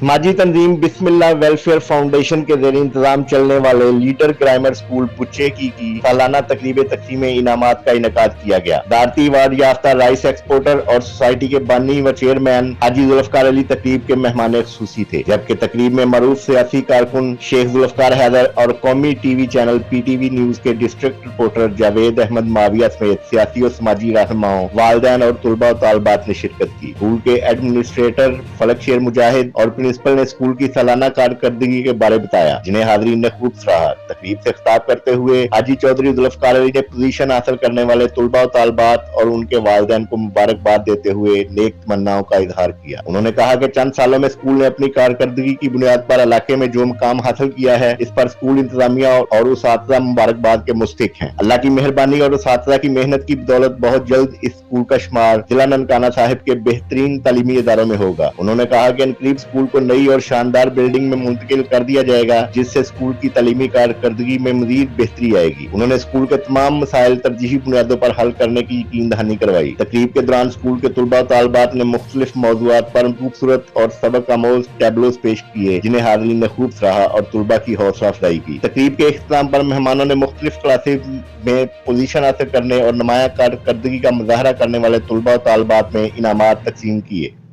समाजी तंजीम बिस्मिल्लाह welfare foundation के ज़ेर इंतजाम चलने वाले लीडर ग्रामर स्कूल पुच्चेकी की सालाना तकरीब तकसीम इनामात का इनेकाद किया गया। दारती अवार्ड याफ्ता राइस एक्सपोर्टर और सोसाइटी के बानी व चेयरमैन हाजी जुल्फकार अली तकरीब के मेहमान खुसूसी थे, जबकि तकरीब में मरूफ सियासी कारकुन शेख जुल्फकार हैदर और कौमी टीवी चैनल PTV न्यूज के डिस्ट्रिक्ट रिपोर्टर जावेद अहमद माविया समेत सियासी और समाजी रहनुमाओं, वालिदैन और तुलबा और तालबात ने शिरकत की। स्कूल के एडमिनिस्ट्रेटर फलक शेर मुजाहिद और प्रिंसिपल ने स्कूल की सालाना कारकर्दगी के बारे बताया, जिन्हें हाज़रीन ने खूब सराहा। तकरीब से खिताब करते हुए हाजी चौधरी जुल्फकार अली ने पोजीशन हासिल करने वाले तुलबा और तालबात और उनके वालिदैन को मुबारकबाद देते हुए नेक तमन्नाओं का इजहार किया। उन्होंने कहा कि चंद सालों में स्कूल ने अपनी कारकर्दगी की बुनियाद पर इलाके में जो मुकाम हासिल किया है, इस पर स्कूल इंतजामिया और उसातिज़ा मुबारकबाद के मुस्तहिक हैं। अल्लाह की मेहरबानी और उसातिज़ा की मेहनत की बदौलत बहुत जल्द इस स्कूल का शुमार जिला ननकाना साहिब के बेहतरीन तालीमी इदारों में होगा। उन्होंने कहा कि अनकरीब स्कूल को नई और शानदार बिल्डिंग में मुंतकिल कर दिया जाएगा, जिससे स्कूल की तालीमी कारकर्दगी में मजीद बेहतरी आएगी। उन्होंने स्कूल के तमाम मसाइल तरजीही बुनियादों पर हल करने की यकीन दहानी करवाई। तकरीब के दौरान स्कूल के तुलबा तालबात ने मुख्तलिफ मौज़ूआत पर खूबसूरत और सबक आमोज टैबलोस पेश किए, जिन्हें हाज़रीन ने खूब सराहा और तुलबा की हौसला अफजाई की। तकरीब के इख्तिताम पर मेहमानों ने मुख्तलिफ क्लासेज में पोजीशन हासिल करने और नुमाया कारकर्दगी का मुजाहरा करने वाले तुलबा और तालबात में इनामात तकसीम किए।